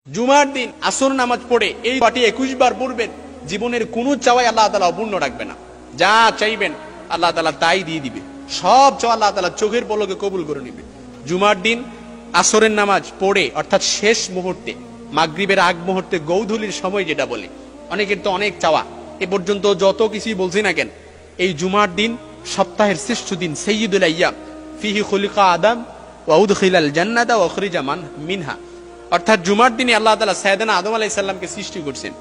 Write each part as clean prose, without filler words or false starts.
জুমার দিন আসর নামাজ পড়ে এই পাটি 21 বার পড়বেন, জীবনের কোন চাওয়াই আল্লাহ তাআলা অপূর্ণ রাখবে না। যা চাইবেন আল্লাহ তাআলা তাই দিয়ে দিবে। সব চাওয়া আল্লাহ তাআলা চোখের পলকে কবুল করে নেবে। জুমার দিন আসরের নামাজ পড়ে অর্থাৎ শেষ মুহূর্তে, মাগরিবের আগ মুহূর্তে, গৌধূলির সময় যেটা বলে, অনেকের তো অনেক চাওয়া, এ পর্যন্ত যত কিছুই বলছি না কেন, এই জুমার দিন সপ্তাহের শ্রেষ্ঠ দিন, সাইয়্যিদুল আইয়াম, ফিহি খুলিকা আদম ওয়া উদখিলাল জান্নাতা ওয়া উখরিজা মিনহা। অর্থাৎ জুমার দিনে আল্লাহ তাআলা সাইয়েদনা আদম আলাইহিস সালামকে সৃষ্টি করেছেন।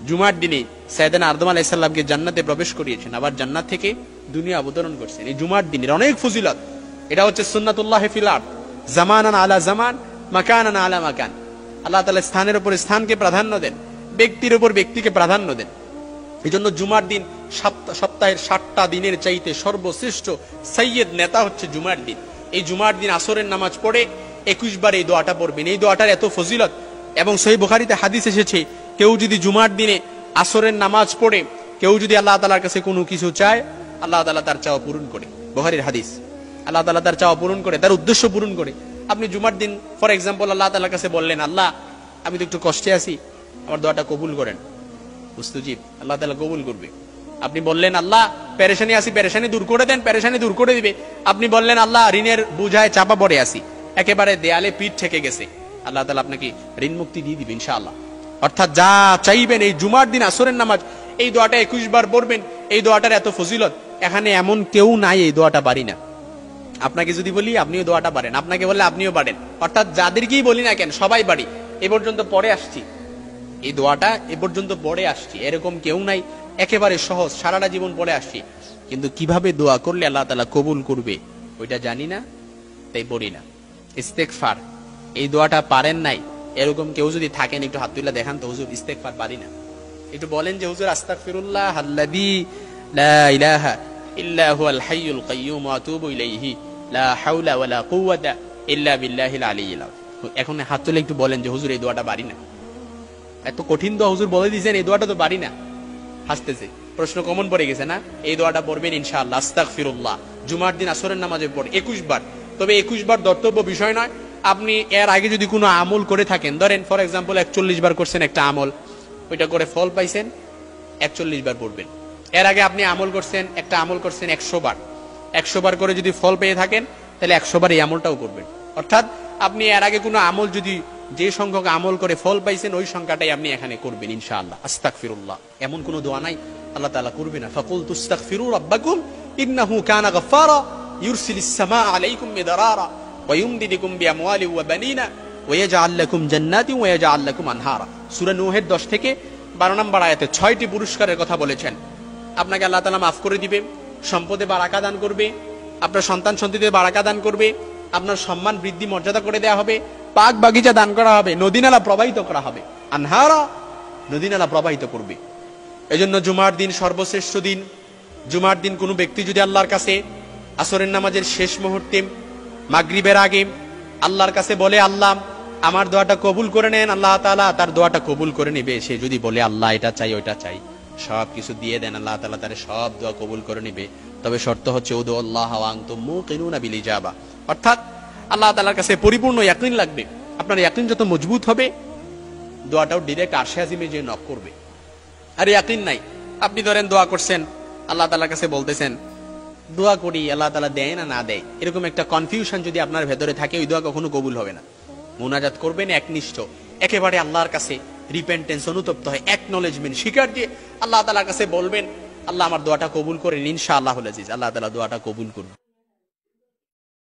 জুমার দিনে সাইয়েদনা আদম আলাইহিস সালামকে জান্নাতে প্রবেশ করিয়েছেন, আবার জান্নাত থেকে দুনিয়া অবতরণ করেছেন। এই জুমার দিনের অনেক ফজিলত। এটা হচ্ছে সুন্নাতুল্লাহি ফিল আরদ, জামানান আলা জামান, মাকানান আলা মাকান। আল্লাহ তাআলা স্থানের উপর স্থানকে প্রাধান্য দেন, ব্যক্তির উপর ব্যক্তিকে প্রাধান্য দেন। এজন্য জুমার দিন সপ্তাহের 7টা দিনের চাইতে সর্বশ্রেষ্ঠ সাইয়্যিদ নেতা হচ্ছে জুমার দিন। এই জুমার দিন আসরের নামাজ পড়ে 21 বার এই দোয়াটা পড়বেন। এই দোয়াটার এত ফজিলত, এবং সহিহ বুখারীতে হাদিস এসেছে, কেউ যদি জুমার দিনে আসরের নামাজ পড়ে কেউ যদি আল্লাহ তাআলার কাছে কোনো কিছু চায়, আল্লাহ তাআলা তার চাওয়া পূরণ করে। বুখারীর হাদিস, আল্লাহ তাআলা তার চাওয়া পূরণ করে, তার উদ্দেশ্য পূরণ করে। আপনি জুমার দিন ফর এক্সাম্পল আল্লাহ তাআলার কাছে বললেন, আল্লাহ আমি তো একটু কষ্টে আছি, আমার দোয়াটা কবুল করেন, মুস্তাজিব, আল্লাহ তাআলা কবুল করবে। আপনি বললেন, আল্লাহ পেরেশানি আছি, পেরেশানি দূর করে দেন, পেরেশানি দূর করে দিবে। আপনি বললেন, আল্লাহ ঋণের বোঝায় চাপা পড়ে আছি, একেবারে দেয়ালে পিঠ ঠেকে গেছে, আল্লাহ তাআলা আপনাকে ঋণ মুক্তি দিয়ে দিবে ইনশাআল্লাহ। অর্থাৎ যা চাইবেন এই জুমার দিন আসরের নামাজ এই দোয়াটা 21 বার পড়বেন। এই দোয়াটার এত ফজিলত, এখানে এমন কেউ নাই এই দোয়াটা পারি না। আপনাকে যদি বলি আপনিও দোয়াটা পারেন, আপনাকে বললে আপনিও পারেন, অর্থাৎ যাদেরকেই বলি না কেন সবাই পারি। এ পর্যন্ত পড়ে আসছি, এই দোয়াটা এ পর্যন্ত পড়ে আসছি, এরকম কেউ নাই, একেবারে সহজ, সারাটা জীবন পড়ে আসছি। কিন্তু কিভাবে দোয়া করলে আল্লাহ তাআলা কবুল করবে ওইটা জানি না, তাই পড়ি না। ইস্তেগফার, এই দোয়াটা পারেন নাই এরকম কেউ যদি থাকেন একটু হাত তুলে দেখান তো, হুজুর ইস্তেগফার পারি না, একটু বলেন যে হুজুর আস্তাগফিরুল্লাহ আল্লাযী লা ইলাহা ইল্লা হুয়াল হাইয়ুল কাইয়্যুম ওয়া আতুবু ইলাইহি লা হাওলা ওয়ালা কুওয়াতা ইল্লা বিল্লাহিল আলিয়্যিল আযীম। এখন হাত তুলে একটু বলেন যে হুজুর এই দোয়াটা পারি না। এত কঠিন দোয়া হুজুর বলে দিয়েছেন, এই দোয়াটা তো পারি না। হাসতেছে, প্রশ্ন কমন পড়ে গেছে না? এই দোয়াটা পড়বেন ইনশাআল্লাহ, আস্তাগফিরুল্লাহ, জুমার দিন আসরের নামাজে পড়ে 21 বার। তবে 21 বার দর্তব্য বিষয় নয়। আপনি এর আগে যদি কোনো আমল করে থাকেন, ধরেন ফর এক্সাম্পল 41 বার করছেন একটা আমল, ওইটা করে ফল পাইছেন, 41 বার পড়বেন। এর আগে আপনি আমল করছেন, একটা আমল করছেন 100 বার, 100 বার করে যদি ফল পেয়ে থাকেন তাহলে 100 বার এই আমলটাও করবেন। অর্থাৎ আপনি এর আগে কোনো আমল যদি যে সংখ্যক আমল করে ফল পাইছেন ওই সংখ্যাটাই আপনি এখানে করবেন ইনশাআল্লাহ। আস্তাগফিরুল্লাহ, এমন কোন দোয়া নাই আল্লাহ তাআলা করবে না। ফাকুলতু আস্তাগফিরু রাব্বাকুম ইন্নাহু কানা গাফফারা ইউরসিলিস সামাআ আলাইকুম মিদরারা ওয়া ইউমদিদুকুম বিআমওয়ালিন ওয়া বানিনা ওয়া ইয়াজআল লাকুম জান্নাতিন ওয়া ইয়াজআল লাকুম আনহারা। সূরা নূহের 10 থেকে 12 নম্বর আয়াতে 6টি পুরস্কারের কথা বলেছেন। আপনাকে আল্লাহ তাআলা মাফ করে দিবে, সম্পদে বারাকা দান করবে, আপনার সন্তান সন্ততিতে বারাকা দান করবে, আপনার সম্মান বৃদ্ধি মর্যাদা করে দেয়া হবে, পাক বাগিচা দান করা হবে, নদী নালা প্রবাহিত করা হবে, আনহারা, নদী নালা প্রবাহিত করবে। এজন্য জুমার দিন সর্বশ্রেষ্ঠ দিন। জুমার দিন কোনো ব্যক্তি যদি আল্লাহর কাছে আসরের নামাজের শেষ মুহূর্তে, মাগরিবের আগে আল্লাহর কাছে বলে, আল্লাহ আমার দোয়াটা কবুল করে নেন, আল্লাহ তাআলা তার দোয়াটা কবুল করে নেবে। সে যদি বলে আল্লাহ এটা চাই ওইটা চাই, সব কিছু দিয়ে দেন, আল্লাহ তাআলা তার সব দোয়া কবুল করে নেবে। তবে শর্ত হচ্ছে উদুল্লাহ ওয়া আনতুম মুকিনুনা বিল ইজাবা, অর্থাৎ আল্লাহ তাআলার কাছে পরিপূর্ণ ইয়াকিন লাগবে। আপনার ইয়াকিন যত মজবুত হবে, দোয়াটাও ডিরেক্ট আরশে আজিমে যে নক করবে। আর ইয়াকিন নাই, আপনি ধরেন দোয়া করছেন, আল্লাহ তাআলার কাছে বলতেছেন দোয়া করি, আল্লাহ তাআলা দেয় না দেয়, এরকম একটা কনফিউশন যদি আপনার ভেতরে থাকে, ওই দোয়া কখনো কবুল হবে না। মুনাজাত করবেন একনিষ্ঠ, একেবারে আল্লাহর কাছে রিপেন্টেন্স, অনুতপ্ত হয়, অ্যাকনলেজমেন্ট, স্বীকার দিয়ে আল্লাহ তাআলার কাছে বলবেন, আল্লাহ আমার দোয়াটা কবুল করেন, ইনশাআল্লাহুল আজিজ, আল্লাহ তাআলা দোয়াটা কবুল করবেন।